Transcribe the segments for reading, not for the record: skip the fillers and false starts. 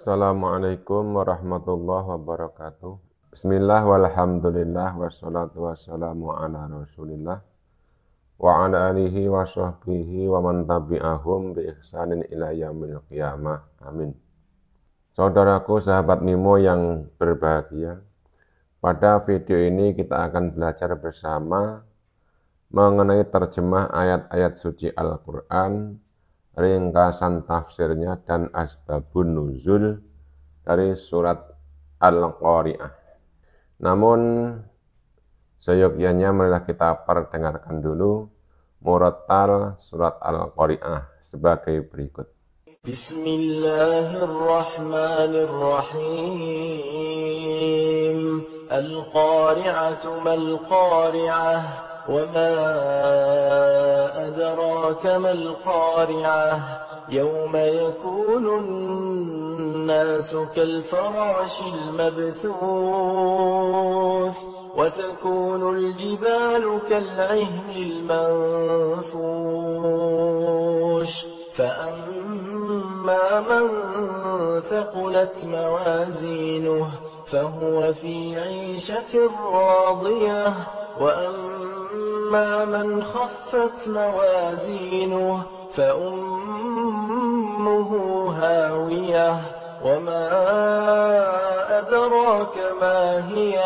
Assalamualaikum warahmatullahi wabarakatuh. Bismillah walhamdulillah wassalatu wassalamu ala rasulillah wa ala alihi wa sahbihi wa man tabi'ahum bi ihsanin ila yaumil qiyamah. Amin. Saudaraku, sahabat Mimo yang berbahagia, pada video ini kita akan belajar bersama mengenai terjemah ayat-ayat suci Al-Quran, ringkasan tafsirnya, dan asbabun nuzul dari surat Al-Qari'ah. Namun seyogyanya marilah kita perdengarkan dulu murattal surat Al-Qari'ah sebagai berikut. Bismillahirrahmanirrahim. Al-Qari'atu mal-Qari'ah. وما أدراك ما القارعة يوم يكون الناس كالفراش المبثوث وتكون الجبال كالعهن المنفوش فأما من ثقلت موازينه فهو في عيشة راضية وأما من خفت موازينه فأمه هاوية وما أدراك ما هي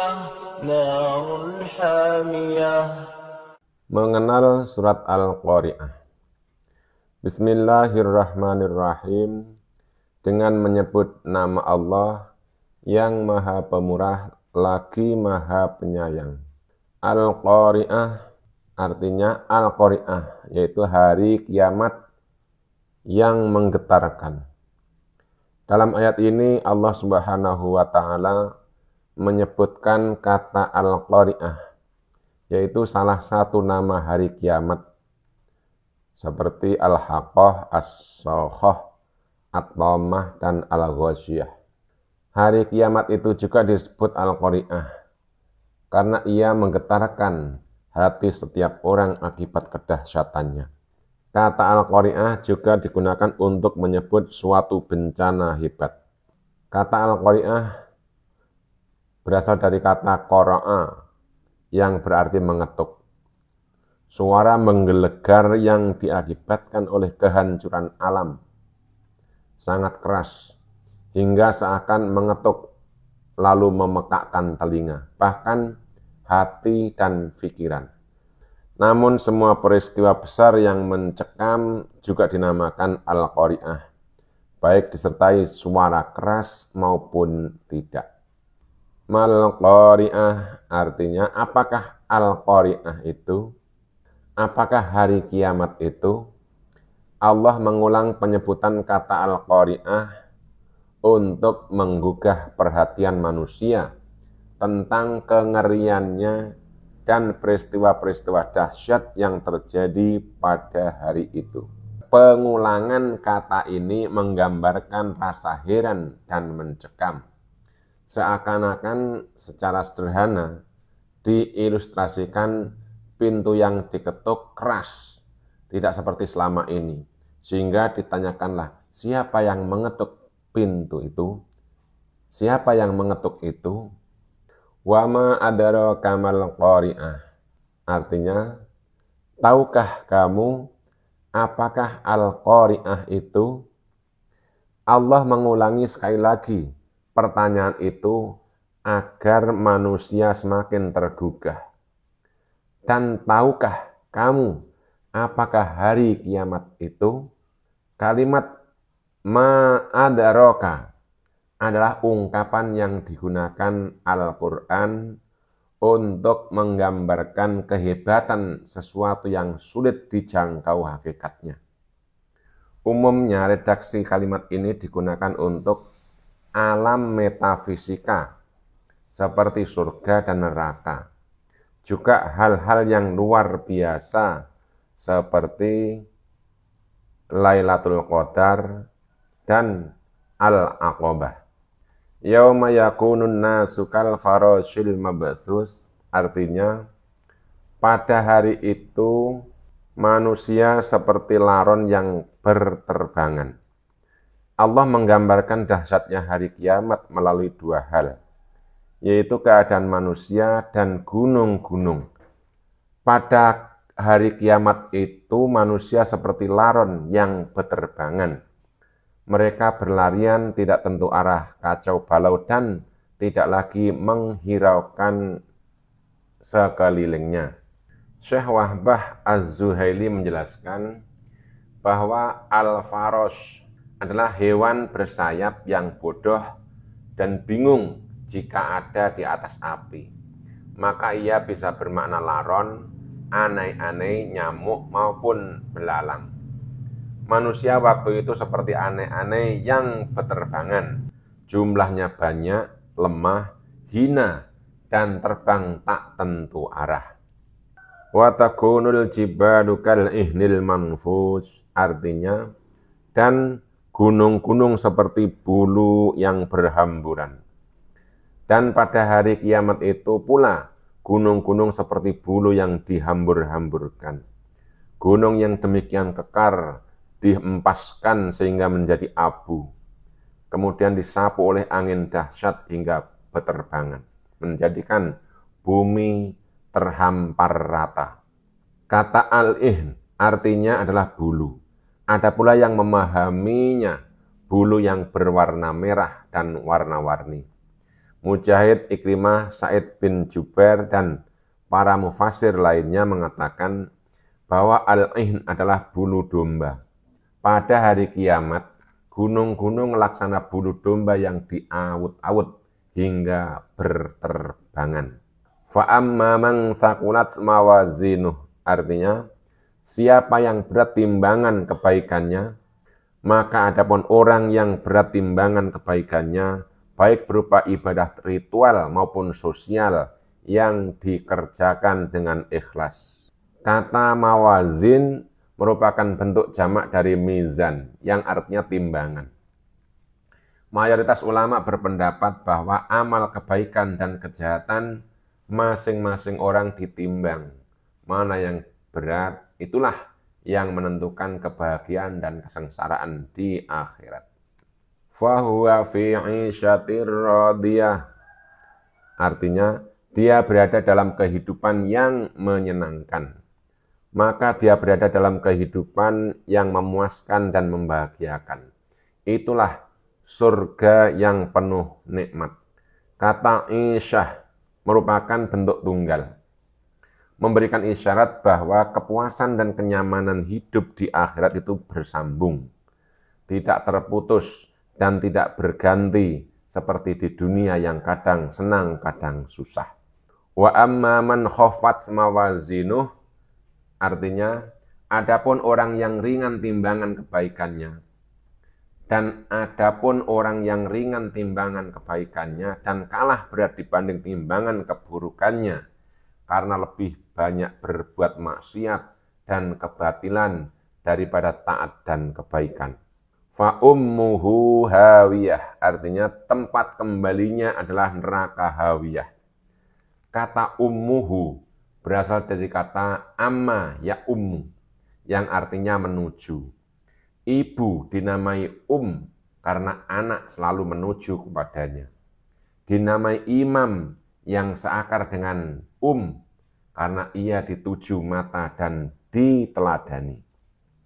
نار حامية. Mengenal surat Al-Qari'ah. Bismillahirrahmanirrahim. Dengan menyebut nama Allah yang Maha Pemurah lagi Maha Penyayang. Al-Qari'ah artinya Al-Qari'ah, yaitu hari kiamat yang menggetarkan. Dalam ayat ini Allah Subhanahu wa Ta'ala menyebutkan kata Al-Qari'ah, yaitu salah satu nama hari kiamat, seperti Al-Haqqah, As-Sakhah, At-Tamah, dan Al-Ghasyiyah. Hari kiamat itu juga disebut Al-Qari'ah karena ia menggetarkan hati setiap orang akibat kedahsyatannya. Kata Al-Qari'ah juga digunakan untuk menyebut suatu bencana hebat. Kata Al-Qari'ah berasal dari kata qara'a yang berarti mengetuk. Suara menggelegar yang diakibatkan oleh kehancuran alam. Sangat keras, hingga seakan mengetuk lalu memekakkan telinga, bahkan hati dan pikiran. Namun semua peristiwa besar yang mencekam juga dinamakan Al-Qari'ah, baik disertai suara keras maupun tidak. Mal-Qari'ah artinya apakah Al-Qari'ah itu? Apakah hari kiamat itu? Allah mengulang penyebutan kata Al-Qari'ah untuk menggugah perhatian manusia tentang kengeriannya dan peristiwa-peristiwa dahsyat yang terjadi pada hari itu. Pengulangan kata ini menggambarkan rasa heran dan mencekam. Seakan-akan secara sederhana diilustrasikan pintu yang diketuk keras, tidak seperti selama ini. Sehingga ditanyakanlah, siapa yang mengetuk pintu itu? Siapa yang mengetuk itu? Wa ma adraka mal qari'ah. Artinya, tahukah kamu apakah Al-Qari'ah itu? Allah mengulangi sekali lagi pertanyaan itu agar manusia semakin tergugah. Dan tahukah kamu apakah hari kiamat itu? Kalimat ma adraka adalah ungkapan yang digunakan Al-Quran untuk menggambarkan kehebatan sesuatu yang sulit dijangkau hakikatnya. Umumnya redaksi kalimat ini digunakan untuk alam metafisika seperti surga dan neraka. Juga hal-hal yang luar biasa seperti Lailatul Qadar dan Al-Aqabah. Yauma yakunun nasu kal farashil mabthus, artinya pada hari itu manusia seperti laron yang berterbangan. Allah menggambarkan dahsyatnya hari kiamat melalui dua hal, yaitu keadaan manusia dan gunung-gunung. Pada hari kiamat itu manusia seperti laron yang beterbangan. Mereka berlarian tidak tentu arah, kacau balau dan tidak lagi menghiraukan sekelilingnya. Syekh Wahbah Az-Zuhaili menjelaskan bahwa al-farosh adalah hewan bersayap yang bodoh dan bingung jika ada di atas api. Maka ia bisa bermakna laron, aneh-aneh, nyamuk maupun belalang. Manusia waktu itu seperti aneh-aneh yang beterbangan. Jumlahnya banyak, lemah, hina, dan terbang tak tentu arah. Wa takunul jibalu kal ihnil manfus, artinya dan gunung-gunung seperti bulu yang berhamburan. Dan pada hari kiamat itu pula gunung-gunung seperti bulu yang dihambur-hamburkan. Gunung yang demikian kekar dihempaskan sehingga menjadi abu. Kemudian disapu oleh angin dahsyat hingga beterbangan, menjadikan bumi terhampar rata. Kata al-ihn artinya adalah bulu. Ada pula yang memahaminya bulu yang berwarna merah dan warna-warni. Mujahid, Ikrimah, Sa'id bin Jubair, dan para mufasir lainnya mengatakan bahwa al-ihn adalah bulu domba. Pada hari kiamat, gunung-gunung laksana bulu domba yang diawut-awut hingga berterbangan. Fa'amma man thaqulat mawazinuh, artinya siapa yang berat timbangan kebaikannya, maka adapun orang yang berat timbangan kebaikannya, baik berupa ibadah ritual maupun sosial yang dikerjakan dengan ikhlas. Kata mawazin merupakan bentuk jamak dari mizan, yang artinya timbangan. Mayoritas ulama berpendapat bahwa amal kebaikan dan kejahatan masing-masing orang ditimbang. Mana yang berat, itulah yang menentukan kebahagiaan dan kesengsaraan di akhirat. Fahuwa fi 'isyatir radiyah. Artinya, dia berada dalam kehidupan yang menyenangkan. Maka dia berada dalam kehidupan yang memuaskan dan membahagiakan. Itulah surga yang penuh nikmat. Kata isyah merupakan bentuk tunggal, memberikan isyarat bahwa kepuasan dan kenyamanan hidup di akhirat itu bersambung, tidak terputus dan tidak berganti seperti di dunia yang kadang senang, kadang susah. Wa amma man khafat mawazinuh, artinya adapun orang yang ringan timbangan kebaikannya, dan adapun orang yang ringan timbangan kebaikannya dan kalah berat dibanding timbangan keburukannya, karena lebih banyak berbuat maksiat dan kebatilan daripada taat dan kebaikan. Fa ummuhu hawiyah, artinya tempat kembalinya adalah neraka hawiyah. Kata ummuhu berasal dari kata amma ya ummu, yang artinya menuju. Ibu dinamai karena anak selalu menuju kepadanya. Dinamai imam yang seakar dengan karena ia dituju mata dan diteladani.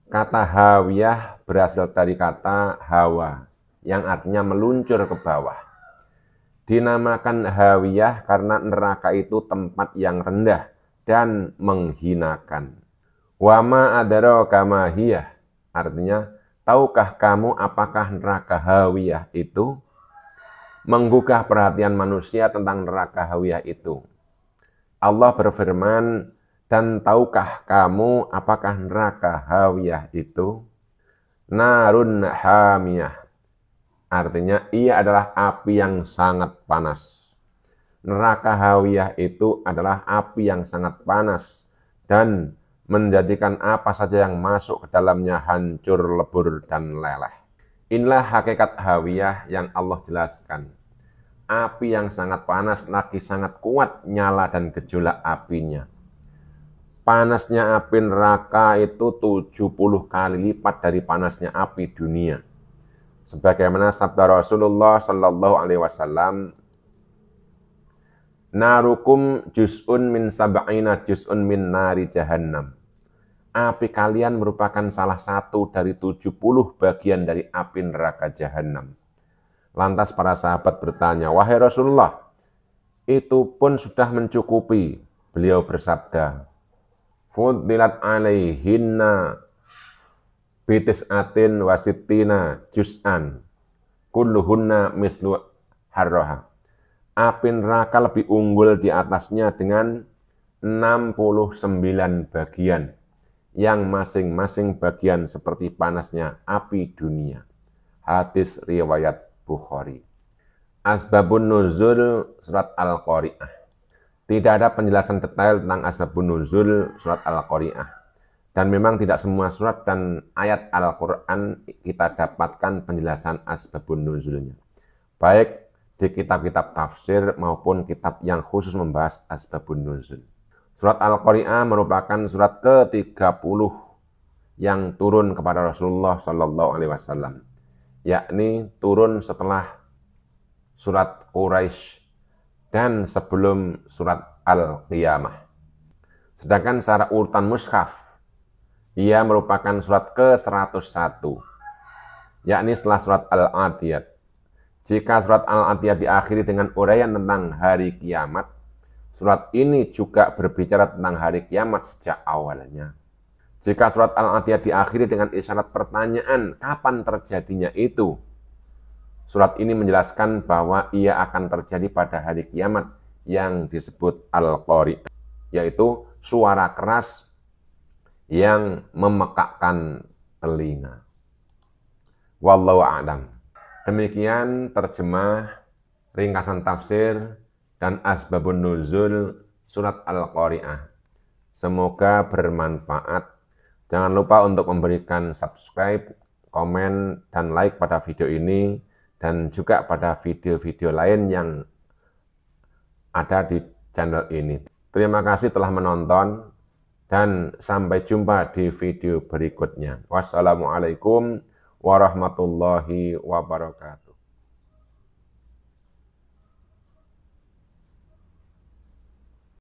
Kata hawiyah berasal dari kata hawa, yang artinya meluncur ke bawah. Dinamakan hawiyah karena neraka itu tempat yang rendah dan menghinakan. Wama adraka ma hiyah, artinya tahukah kamu apakah neraka hawiyah itu? Menggugah perhatian manusia tentang neraka hawiyah itu. Allah berfirman, dan tahukah kamu apakah neraka hawiyah itu? Narun hamiyah, artinya ia adalah api yang sangat panas. Neraka hawiyah itu adalah api yang sangat panas dan menjadikan apa saja yang masuk ke dalamnya hancur, lebur, dan leleh. Inilah hakikat hawiyah yang Allah jelaskan. Api yang sangat panas lagi sangat kuat nyala dan gejolak apinya. Panasnya api neraka itu 70 kali lipat dari panasnya api dunia. Sebagaimana sabda Rasulullah sallallahu alaihi wasallam, narukum juz'un min sab'ina juz'un min nari jahannam. Api kalian merupakan salah satu dari 70 bagian dari api neraka jahanam. Lantas para sahabat bertanya, wahai Rasulullah, itu pun sudah mencukupi. Beliau bersabda, fuddilat alaihinna bitis'atin wasittina juz'an kulluhunna mislu harroha. Api neraka lebih unggul di atasnya dengan 69 bagian, yang masing-masing bagian seperti panasnya api dunia. Hadis riwayat Bukhari. Asbabun nuzul surat Al-Qari'ah. Tidak ada penjelasan detail tentang asbabun nuzul surat Al-Qari'ah. Dan memang tidak semua surat dan ayat Al-Quran kita dapatkan penjelasan asbabun nuzulnya. Baik di kitab-kitab tafsir maupun kitab yang khusus membahas asbabun nuzul. Surat Al-Qari'ah merupakan surat ke-30 yang turun kepada Rasulullah Sallallahu Alaihi Wasallam, yakni turun setelah surat Quraisy dan sebelum surat Al-Qiyamah. Sedangkan secara urutan mushaf, ia merupakan surat ke-101, yakni setelah surat Al-Adiyat. Jika surat Al-Adiyat diakhiri dengan uraian tentang hari kiamat, surat ini juga berbicara tentang hari kiamat sejak awalnya. Jika surat Al-Adiyat diakhiri dengan isyarat pertanyaan kapan terjadinya itu, surat ini menjelaskan bahwa ia akan terjadi pada hari kiamat yang disebut Al-Qari'ah, yaitu suara keras yang memekakkan telinga. Wallahu a'lam. Demikian terjemah, ringkasan tafsir, dan asbabun nuzul surat Al-Qari'ah. Semoga bermanfaat. Jangan lupa untuk memberikan subscribe, komen, dan like pada video ini, dan juga pada video-video lain yang ada di channel ini. Terima kasih telah menonton, dan sampai jumpa di video berikutnya. Wassalamualaikum warahmatullahi wabarakatuh.